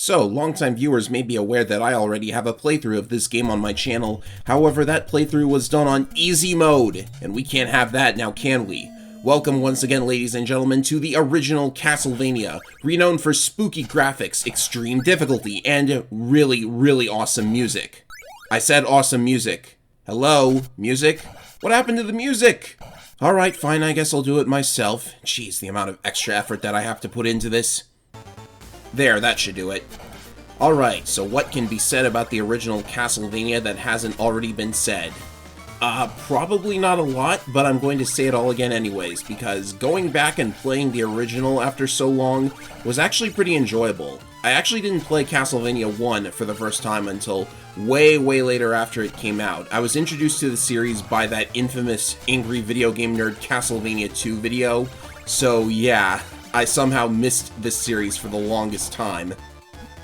So, longtime viewers may be aware that I already have a playthrough of this game on my channel. However, that playthrough was done on easy mode, and we can't have that now, can we? Welcome once again, ladies and gentlemen, to the original Castlevania, renowned for spooky graphics, extreme difficulty, and really, really awesome music. I said awesome music. Hello, music? What happened to the music? Alright, fine, I guess I'll do it myself. Jeez, the amount of extra effort that I have to put into this. There, that should do it. Alright, so what can be said about the original Castlevania that hasn't already been said? Probably not a lot, but I'm going to say it all again anyways, because going back and playing the original after so long was actually pretty enjoyable. I actually didn't play Castlevania 1 for the first time until way later after it came out. I was introduced to the series by that infamous Angry Video Game Nerd Castlevania 2 video, so yeah, I somehow missed this series for the longest time.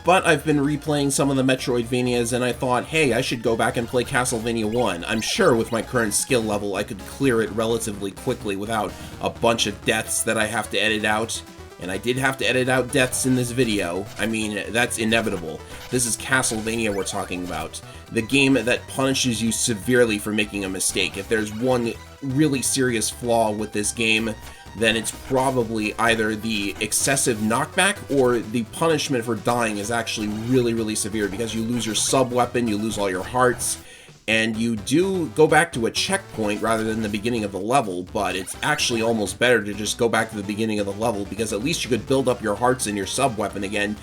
But I've been replaying some of the Metroidvanias and I thought, hey, I should go back and play Castlevania 1. I'm sure with my current skill level I could clear it relatively quickly without a bunch of deaths that I have to edit out. And I did have to edit out deaths in this video. I mean, that's inevitable. This is Castlevania we're talking about. The game that punishes you severely for making a mistake. If there's one really serious flaw with this game, then it's probably either the excessive knockback or the punishment for dying is actually really severe because you lose your sub-weapon, you lose all your hearts, and you do go back to a checkpoint rather than the beginning of the level, but it's actually almost better to just go back to the beginning of the level because at least you could build up your hearts and your sub-weapon again.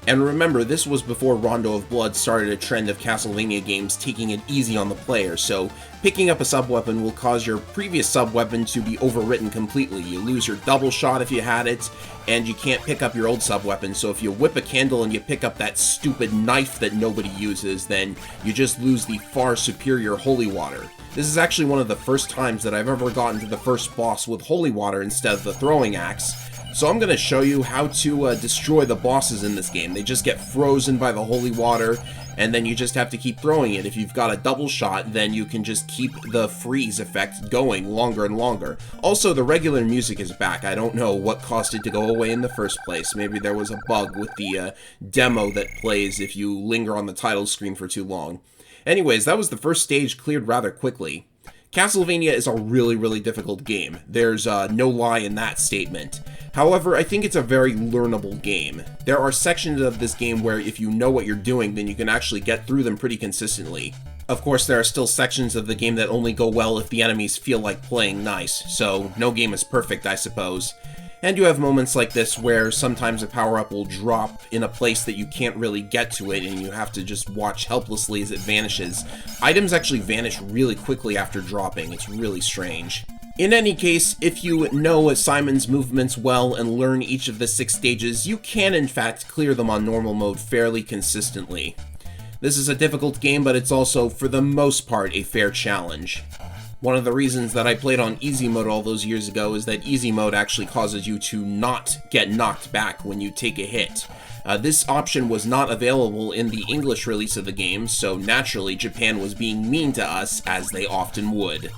And remember, this was before Rondo of Blood started a trend of Castlevania games taking it easy on the player, so picking up a sub-weapon will cause your previous sub-weapon to be overwritten completely. You lose your double shot if you had it, and you can't pick up your old sub-weapon, so if you whip a candle and you pick up that stupid knife that nobody uses, then you just lose the far superior holy water. This is actually one of the first times that I've ever gotten to the first boss with holy water instead of the throwing axe. So I'm going to show you how to destroy the bosses in this game. They just get frozen by the holy water, and then you just have to keep throwing it. If you've got a double shot, then you can just keep the freeze effect going longer and longer. Also, the regular music is back. I don't know what caused it to go away in the first place. Maybe there was a bug with the demo that plays if you linger on the title screen for too long. Anyways, that was the first stage cleared rather quickly. Castlevania is a really difficult game. There's no lie in that statement. However, I think it's a very learnable game. There are sections of this game where if you know what you're doing, then you can actually get through them pretty consistently. Of course, there are still sections of the game that only go well if the enemies feel like playing nice, so no game is perfect, I suppose. And you have moments like this where sometimes a power-up will drop in a place that you can't really get to it and you have to just watch helplessly as it vanishes. Items actually vanish really quickly after dropping. It's really strange. In any case, if you know Simon's movements well and learn each of the 6 stages, you can in fact clear them on normal mode fairly consistently. This is a difficult game, but it's also, for the most part, a fair challenge. One of the reasons that I played on easy mode all those years ago is that easy mode actually causes you to not get knocked back when you take a hit. This option was not available in the English release of the game, so naturally Japan was being mean to us, as they often would.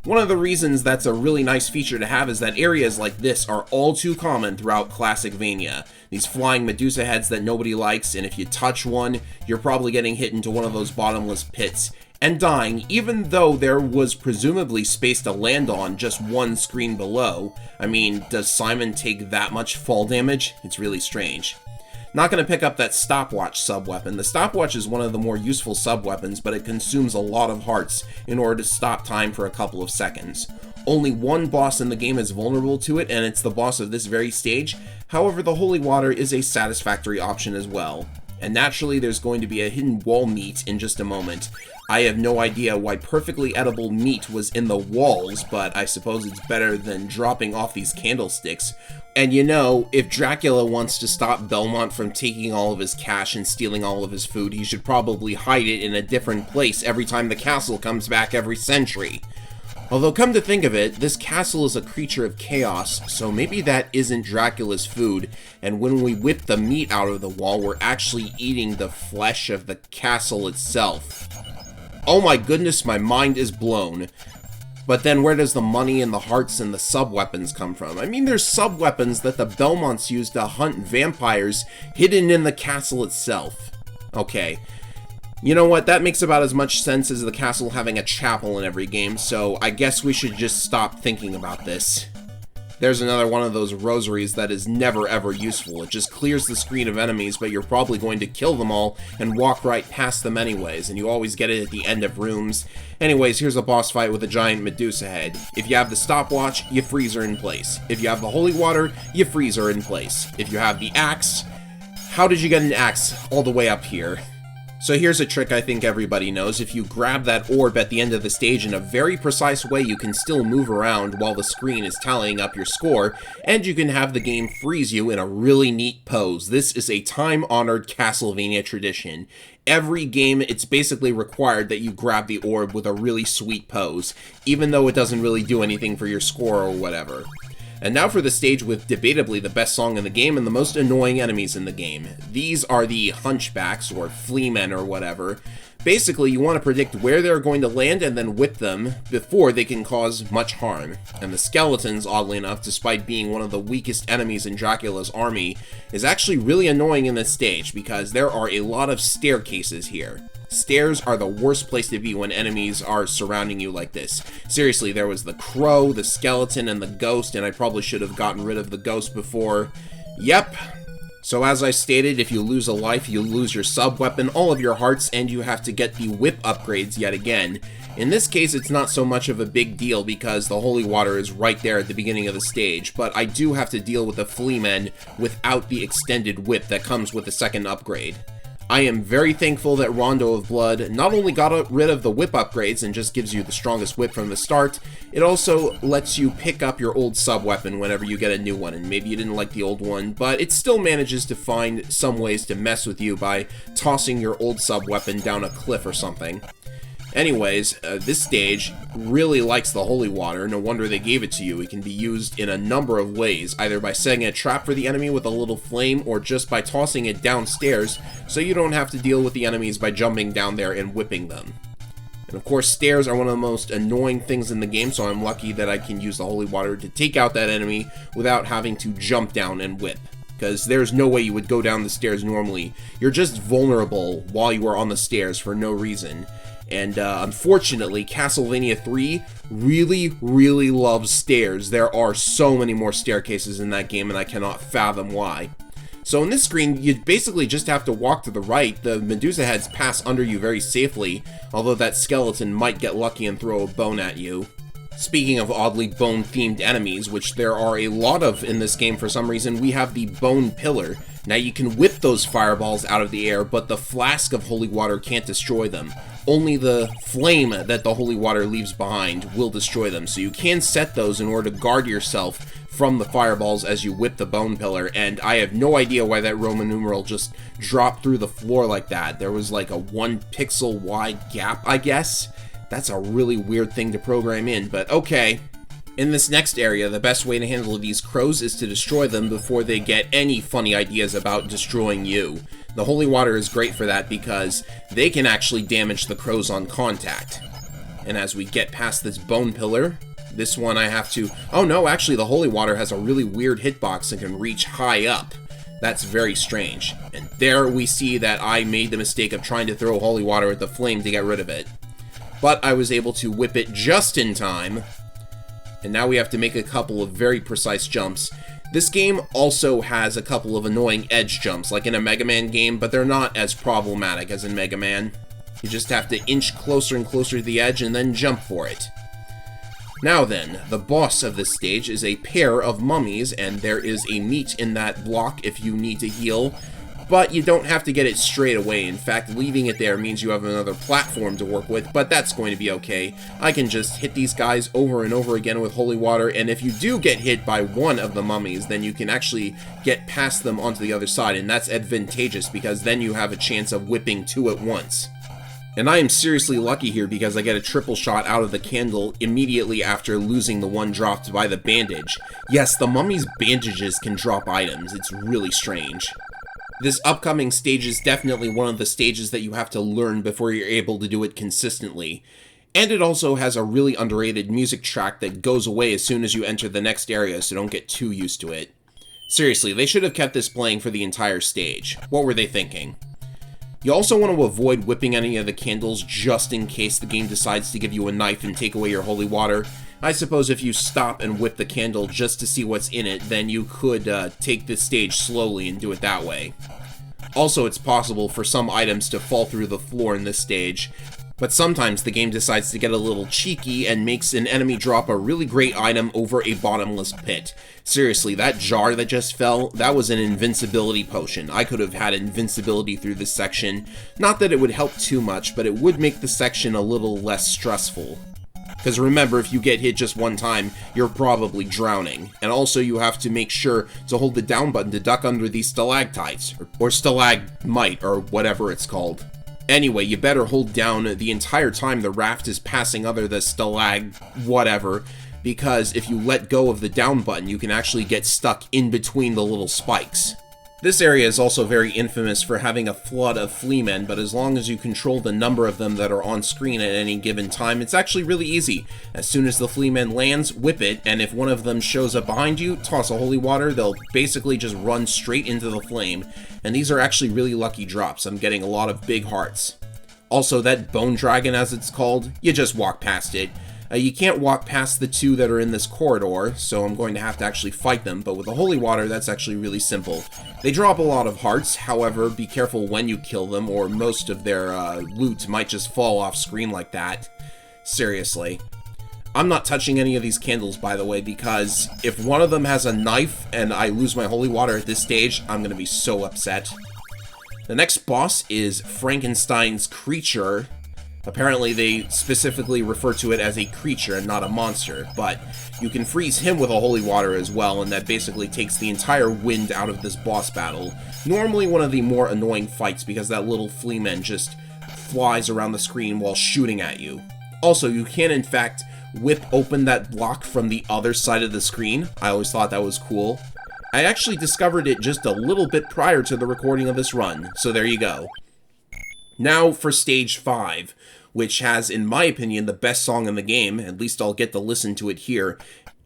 One of the reasons that's a really nice feature to have is that areas like this are all too common throughout Classicvania. These flying Medusa heads that nobody likes, and if you touch one, you're probably getting hit into one of those bottomless pits and dying, even though there was presumably space to land on just one screen below. I mean, does Simon take that much fall damage? It's really strange. Not going to pick up that stopwatch sub-weapon. The stopwatch is one of the more useful sub-weapons, but it consumes a lot of hearts in order to stop time for a couple of seconds. Only one boss in the game is vulnerable to it, and it's the boss of this very stage. However, the holy water is a satisfactory option as well. And naturally, there's going to be a hidden wall meat in just a moment. I have no idea why perfectly edible meat was in the walls, but I suppose it's better than dropping off these candlesticks. And you know, if Dracula wants to stop Belmont from taking all of his cash and stealing all of his food, he should probably hide it in a different place every time the castle comes back every century. Although, come to think of it, this castle is a creature of chaos, so maybe that isn't Dracula's food, and when we whip the meat out of the wall, we're actually eating the flesh of the castle itself. Oh my goodness, my mind is blown. But then where does the money and the hearts and the sub-weapons come from? I mean, there's sub-weapons that the Belmonts use to hunt vampires hidden in the castle itself. Okay. You know what, that makes about as much sense as the castle having a chapel in every game, so I guess we should just stop thinking about this. There's another one of those rosaries that is never ever useful. It just clears the screen of enemies, but you're probably going to kill them all and walk right past them anyways, and you always get it at the end of rooms. Anyways, here's a boss fight with a giant Medusa head. If you have the stopwatch, you freeze her in place. If you have the holy water, you freeze her in place. If you have the axe, how did you get an axe all the way up here? So here's a trick I think everybody knows. If you grab that orb at the end of the stage in a very precise way, you can still move around while the screen is tallying up your score, and you can have the game freeze you in a really neat pose. This is a time-honored Castlevania tradition. Every game, it's basically required that you grab the orb with a really sweet pose, even though it doesn't really do anything for your score or whatever. And now for the stage with debatably the best song in the game and the most annoying enemies in the game. These are the hunchbacks, or fleamen, or whatever. Basically, you want to predict where they're going to land and then whip them before they can cause much harm. And the skeletons, oddly enough, despite being one of the weakest enemies in Dracula's army, is actually really annoying in this stage because there are a lot of staircases here. Stairs are the worst place to be when enemies are surrounding you like this. Seriously, there was the crow, the skeleton, and the ghost, and I probably should have gotten rid of the ghost before. Yep. So as I stated, if you lose a life, you lose your sub-weapon, all of your hearts, and you have to get the whip upgrades yet again. In this case, it's not so much of a big deal because the holy water is right there at the beginning of the stage, but I do have to deal with the fleamen without the extended whip that comes with the second upgrade. I am very thankful that Rondo of Blood not only got rid of the whip upgrades and just gives you the strongest whip from the start, it also lets you pick up your old sub-weapon whenever you get a new one, and maybe you didn't like the old one, but it still manages to find some ways to mess with you by tossing your old sub-weapon down a cliff or something. Anyways, this stage really likes the holy water. No wonder they gave it to you. It can be used in a number of ways, either by setting a trap for the enemy with a little flame or just by tossing it downstairs so you don't have to deal with the enemies by jumping down there and whipping them. And of course, stairs are one of the most annoying things in the game, so I'm lucky that I can use the holy water to take out that enemy without having to jump down and whip. Because there's no way you would go down the stairs normally. You're just vulnerable while you are on the stairs for no reason. And unfortunately, Castlevania 3 really loves stairs. There are so many more staircases in that game, and I cannot fathom why. So in this screen, you basically just have to walk to the right. The Medusa heads pass under you very safely, although that skeleton might get lucky and throw a bone at you. Speaking of oddly bone-themed enemies, which there are a lot of in this game for some reason, we have the Bone Pillar. Now you can whip those fireballs out of the air, but the flask of holy water can't destroy them. Only the flame that the holy water leaves behind will destroy them, so you can set those in order to guard yourself from the fireballs as you whip the Bone Pillar, and I have no idea why that Roman numeral just dropped through the floor like that. There was like a 1 pixel wide gap, I guess. That's a really weird thing to program in, but okay. In this next area, the best way to handle these crows is to destroy them before they get any funny ideas about destroying you. The holy water is great for that because they can actually damage the crows on contact. And as we get past this Bone Pillar, this one I have to... Oh no, actually the holy water has a really weird hitbox and can reach high up. That's very strange. And there we see that I made the mistake of trying to throw holy water at the flame to get rid of it. But I was able to whip it just in time. And now we have to make a couple of very precise jumps. This game also has a couple of annoying edge jumps, like in a Mega Man game, but they're not as problematic as in Mega Man. You just have to inch closer and closer to the edge and then jump for it. Now then, the boss of this stage is a pair of mummies, and there is a meat in that block if you need to heal, but you don't have to get it straight away. In fact, leaving it there means you have another platform to work with, but that's going to be okay. I can just hit these guys over and over again with holy water, and if you do get hit by one of the mummies, then you can actually get past them onto the other side, and that's advantageous because then you have a chance of whipping two at once. And I am seriously lucky here because I get a triple shot out of the candle immediately after losing the one dropped by the bandage. Yes, the mummy's bandages can drop items. It's really strange. This upcoming stage is definitely one of the stages that you have to learn before you're able to do it consistently. And it also has a really underrated music track that goes away as soon as you enter the next area, so don't get too used to it. Seriously, they should have kept this playing for the entire stage. What were they thinking? You also want to avoid whipping any of the candles just in case the game decides to give you a knife and take away your holy water. I suppose if you stop and whip the candle just to see what's in it, then you could take this stage slowly and do it that way. Also, it's possible for some items to fall through the floor in this stage, but sometimes the game decides to get a little cheeky and makes an enemy drop a really great item over a bottomless pit. Seriously, that jar that just fell, that was an invincibility potion. I could have had invincibility through this section. Not that it would help too much, but it would make the section a little less stressful. Because remember, if you get hit just one time, you're probably drowning. And also you have to make sure to hold the down button to duck under these stalactites, or stalagmite, or whatever it's called. Anyway, you better hold down the entire time the raft is passing under the stalag whatever, because if you let go of the down button, you can actually get stuck in between the little spikes. This area is also very infamous for having a flood of fleamen, but as long as you control the number of them that are on screen at any given time, it's actually really easy. As soon as the fleaman lands, whip it, and if one of them shows up behind you, toss a holy water, they'll basically just run straight into the flame. And these are actually really lucky drops. I'm getting a lot of big hearts. Also, that bone dragon, as it's called, you just walk past it. You can't walk past the two that are in this corridor, so I'm going to have to actually fight them, but with the holy water, that's actually really simple. They drop a lot of hearts, however, be careful when you kill them, or most of their loot might just fall off screen like that. Seriously. I'm not touching any of these candles, by the way, because if one of them has a knife and I lose my holy water at this stage, I'm going to be so upset. The next boss is Frankenstein's creature. Apparently they specifically refer to it as a creature and not a monster, but you can freeze him with a holy water as well, and that basically takes the entire wind out of this boss battle. Normally one of the more annoying fights because that little fleaman just flies around the screen while shooting at you. Also, you can in fact whip open that block from the other side of the screen. I always thought that was cool. I actually discovered it just a little bit prior to the recording of this run, so there you go. Now for Stage 5, which has, in my opinion, the best song in the game. At least I'll get to listen to it here.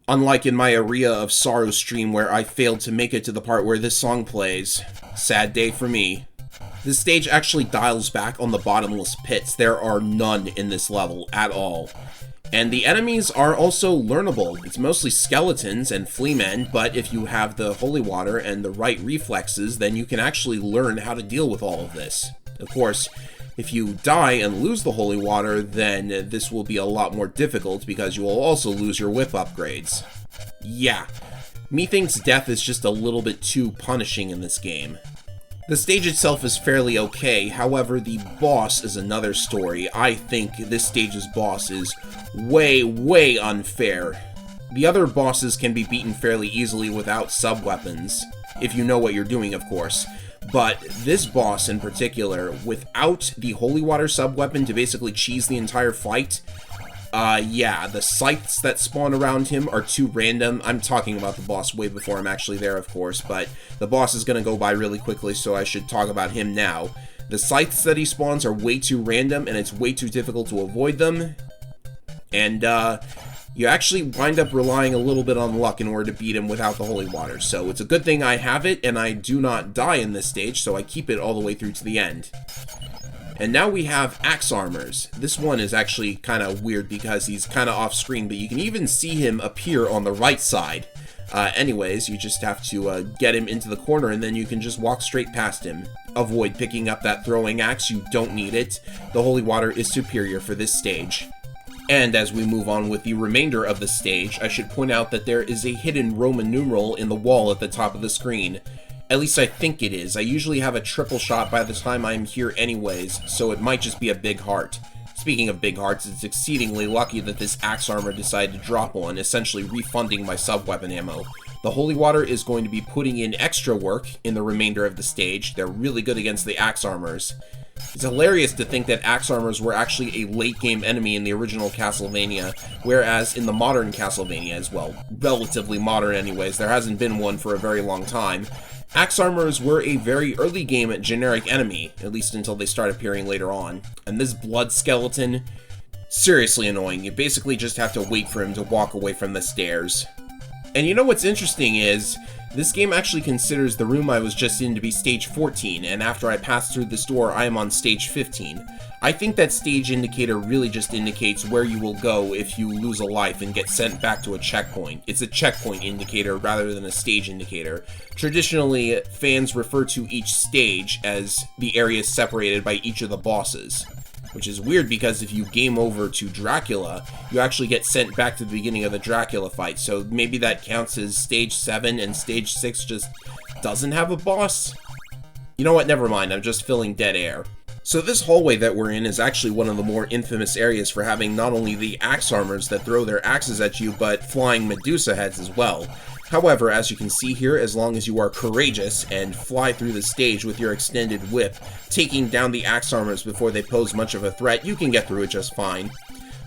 Unlike in my Aria of Sorrow stream where I failed to make it to the part where this song plays. Sad day for me. This stage actually dials back on the bottomless pits. There are none in this level at all. And the enemies are also learnable. It's mostly skeletons and fleamen, but if you have the holy water and the right reflexes, then you can actually learn how to deal with all of this. Of course, if you die and lose the holy water, then this will be a lot more difficult because you will also lose your whip upgrades. Yeah, methinks death is just a little bit too punishing in this game. The stage itself is fairly okay, however, the boss is another story. I think this stage's boss is way unfair. The other bosses can be beaten fairly easily without sub-weapons, if you know what you're doing, of course. But this boss in particular, without the holy water sub-weapon to basically cheese the entire fight, yeah, the scythes that spawn around him are too random. I'm talking about the boss way before I'm actually there, of course, but the boss is going to go by really quickly, so I should talk about him now. The scythes that he spawns are way too random, and it's way too difficult to avoid them. And, you actually wind up relying a little bit on luck in order to beat him without the holy water. So it's a good thing I have it, and I do not die in this stage, so I keep it all the way through to the end. And now we have axe armors. This one is actually kind of weird because he's kind of off screen, but you can even see him appear on the right side. Anyways, you just have to get him into the corner, and then you can just walk straight past him. Avoid picking up that throwing axe, you don't need it. The holy water is superior for this stage. And as we move on with the remainder of the stage, I should point out that there is a hidden Roman numeral in the wall at the top of the screen. At least I think it is. I usually have a triple shot by the time I'm here anyways, so it might just be a big heart. Speaking of big hearts, it's exceedingly lucky that this axe armor decided to drop one, essentially refunding my sub-weapon ammo. The holy water is going to be putting in extra work in the remainder of the stage. They're really good against the axe armors. It's hilarious to think that axe armors were actually a late-game enemy in the original Castlevania, whereas in the modern Castlevania as well, relatively modern anyways, there hasn't been one for a very long time, axe armors were a very early-game generic enemy, at least until they start appearing later on. And this blood skeleton, Seriously annoying. You basically just have to wait for him to walk away from the stairs. And you know what's interesting is, this game actually considers the room I was just in to be stage 14, and after I pass through this door, I am on stage 15. I think that stage indicator really just indicates where you will go if you lose a life and get sent back to a checkpoint. It's a checkpoint indicator rather than a stage indicator. Traditionally, fans refer to each stage as the area separated by each of the bosses. Which is weird because if you game over to Dracula, you actually get sent back to the beginning of the Dracula fight, so maybe that counts as stage 7 and stage 6 just doesn't have a boss? You know what, never mind, I'm just filling dead air. So this hallway that we're in is actually one of the more infamous areas for having not only the axe armors that throw their axes at you, but flying Medusa heads as well. However, as you can see here, as long as you are courageous and fly through the stage with your extended whip, taking down the axe armors before they pose much of a threat, you can get through it just fine.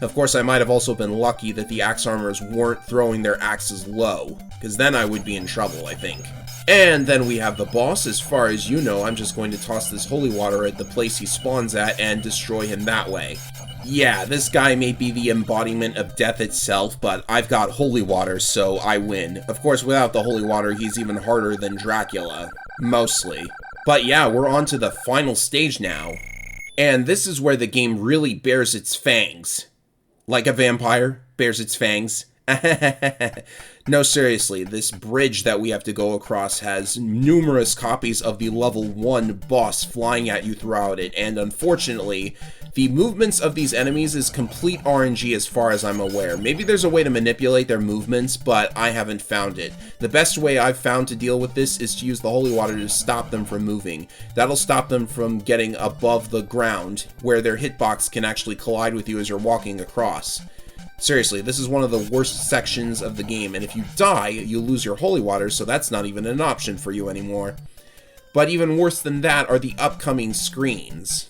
Of course, I might have also been lucky that the axe armors weren't throwing their axes low, because then I would be in trouble, I think. And then we have the boss. As far as you know, I'm just going to toss this holy water at the place he spawns at and destroy him that way. Yeah, this guy may be the embodiment of death itself, but I've got holy water, so I win. Of course, without the holy water, he's even harder than Dracula. Mostly. But yeah, we're on to the final stage now. And this is where the game really bears its fangs. Like a vampire bears its fangs. No, seriously, this bridge that we have to go across has numerous copies of the level 1 boss flying at you throughout it, and unfortunately, the movements of these enemies is complete RNG as far as I'm aware. Maybe there's a way to manipulate their movements, but I haven't found it. The best way I've found to deal with this is to use the holy water to stop them from moving. That'll stop them from getting above the ground, where their hitbox can actually collide with you as you're walking across. Seriously, this is one of the worst sections of the game, and if you die, you lose your holy water, so that's not even an option for you anymore. But even worse than that are the upcoming screens.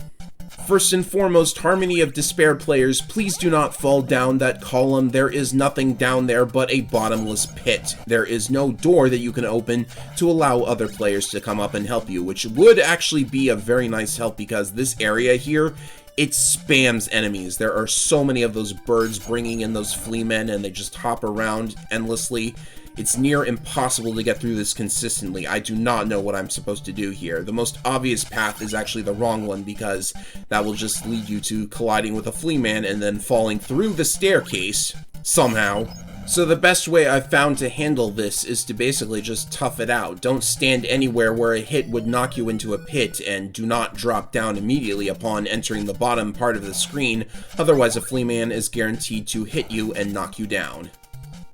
First and foremost, Harmony of Despair players, please do not fall down that column. There is nothing down there but a bottomless pit. There is no door that you can open to allow other players to come up and help you, which would actually be a very nice help because this area here, it spams enemies. There are so many of those birds bringing in those flea men, and they just hop around endlessly. It's near impossible to get through this consistently. I do not know what I'm supposed to do here. The most obvious path is actually the wrong one because that will just lead you to colliding with a flea man and then falling through the staircase somehow. So the best way I've found to handle this is to basically just tough it out. Don't stand anywhere where a hit would knock you into a pit, and do not drop down immediately upon entering the bottom part of the screen, otherwise a flea man is guaranteed to hit you and knock you down.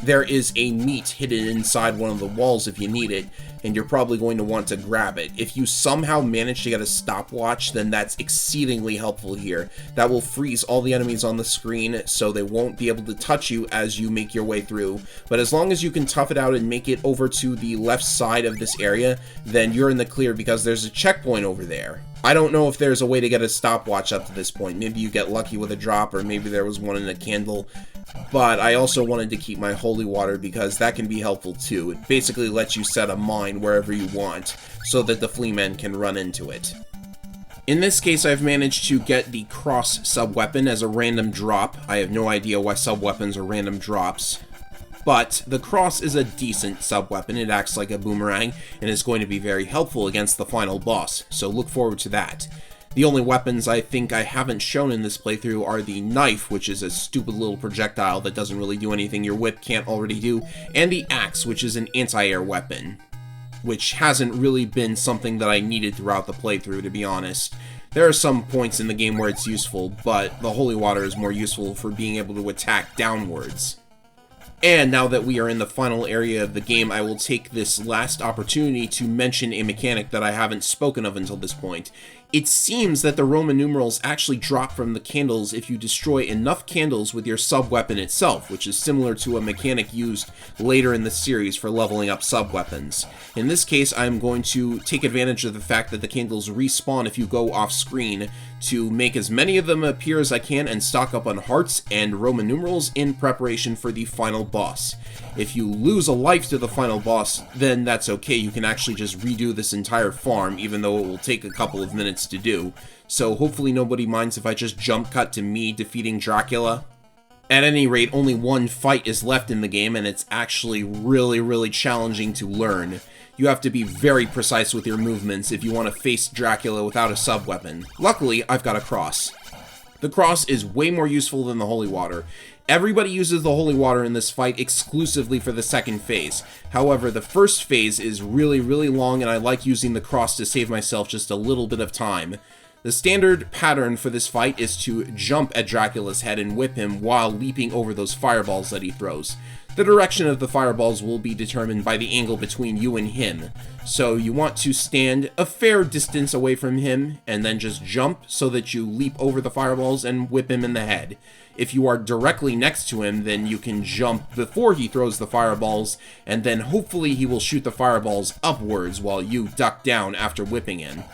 There is a meat hidden inside one of the walls if you need it, and you're probably going to want to grab it. If you somehow manage to get a stopwatch, then that's exceedingly helpful here. That will freeze all the enemies on the screen, so they won't be able to touch you as you make your way through. But as long as you can tough it out and make it over to the left side of this area, then you're in the clear because there's a checkpoint over there. I don't know if there's a way to get a stopwatch up to this point. Maybe you get lucky with a drop, or maybe there was one in a candle. But I also wanted to keep my holy water because that can be helpful too. It basically lets you set a mine wherever you want, so that the flea men can run into it. In this case, I've managed to get the cross sub-weapon as a random drop. I have no idea why sub-weapons are random drops. But the cross is a decent sub-weapon. It acts like a boomerang and is going to be very helpful against the final boss, so look forward to that. The only weapons I think I haven't shown in this playthrough are the knife, which is a stupid little projectile that doesn't really do anything your whip can't already do, and the axe, which is an anti-air weapon, which hasn't really been something that I needed throughout the playthrough, to be honest. There are some points in the game where it's useful, but the holy water is more useful for being able to attack downwards. And now that we are in the final area of the game, I will take this last opportunity to mention a mechanic that I haven't spoken of until this point. It seems that the Roman numerals actually drop from the candles if you destroy enough candles with your sub-weapon itself, which is similar to a mechanic used later in the series for leveling up sub-weapons. In this case, I'm going to take advantage of the fact that the candles respawn if you go off-screen to make as many of them appear as I can and stock up on hearts and Roman numerals in preparation for the final boss. If you lose a life to the final boss, then that's okay. You can actually just redo this entire farm, even though it will take a couple of minutes to do. So hopefully nobody minds if I just jump cut to me defeating Dracula. At any rate, only one fight is left in the game, and it's actually really challenging to learn. You have to be very precise with your movements if you want to face Dracula without a sub-weapon. Luckily, I've got a cross. The cross is way more useful than the holy water. Everybody uses the holy water in this fight exclusively for the second phase. However, the first phase is really long, and I like using the cross to save myself just a little bit of time. The standard pattern for this fight is to jump at Dracula's head and whip him while leaping over those fireballs that he throws. The direction of the fireballs will be determined by the angle between you and him. So you want to stand a fair distance away from him and then just jump so that you leap over the fireballs and whip him in the head. If you are directly next to him, then you can jump before he throws the fireballs, and then hopefully he will shoot the fireballs upwards while you duck down after whipping him.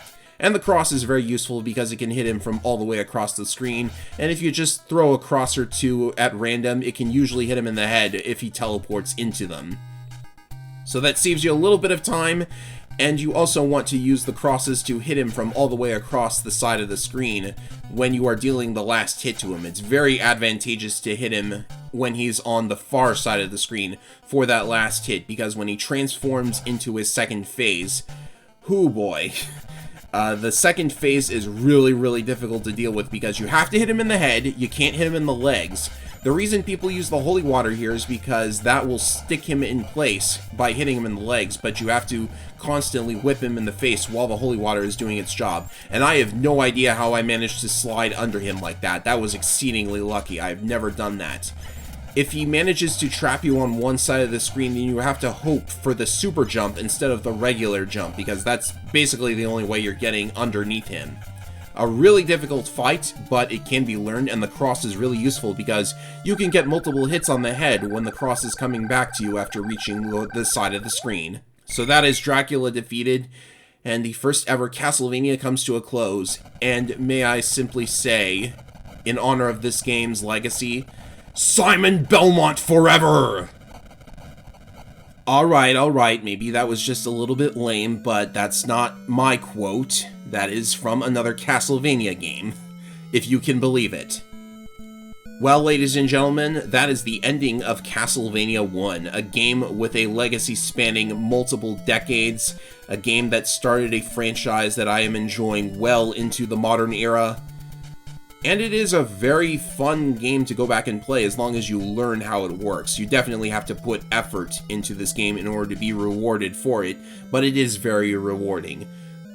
And the cross is very useful because it can hit him from all the way across the screen, and if you just throw a cross or two at random, it can usually hit him in the head if he teleports into them. So that saves you a little bit of time, and you also want to use the crosses to hit him from all the way across the side of the screen when you are dealing the last hit to him. It's very advantageous to hit him when he's on the far side of the screen for that last hit, because when he transforms into his second phase, hoo boy. The second phase is really difficult to deal with because you have to hit him in the head, you can't hit him in the legs. The reason people use the holy water here is because that will stick him in place by hitting him in the legs, but you have to constantly whip him in the face while the holy water is doing its job. And I have no idea how I managed to slide under him like that. That was exceedingly lucky. I've never done that. If he manages to trap you on one side of the screen, then you have to hope for the super jump instead of the regular jump, because that's basically the only way you're getting underneath him. A really difficult fight, but it can be learned, and the cross is really useful because you can get multiple hits on the head when the cross is coming back to you after reaching the side of the screen. So that is Dracula defeated, and the first ever Castlevania comes to a close. And may I simply say, in honor of this game's legacy, Simon Belmont forever! Alright, maybe that was just a little bit lame, but that's not my quote. That is from another Castlevania game, if you can believe it. Well, ladies and gentlemen, that is the ending of Castlevania 1, a game with a legacy spanning multiple decades, a game that started a franchise that I am enjoying well into the modern era. And it is a very fun game to go back and play as long as you learn how it works. You definitely have to put effort into this game in order to be rewarded for it, but it is very rewarding.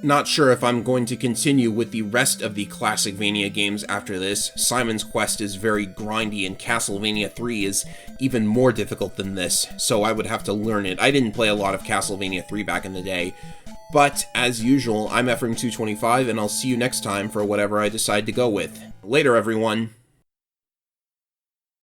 Not sure if I'm going to continue with the rest of the Classicvania games after this. Simon's Quest is very grindy, and Castlevania 3 is even more difficult than this, so I would have to learn it. I didn't play a lot of Castlevania 3 back in the day. But, as usual, I'm Ephraim225, and I'll see you next time for whatever I decide to go with. Later, everyone!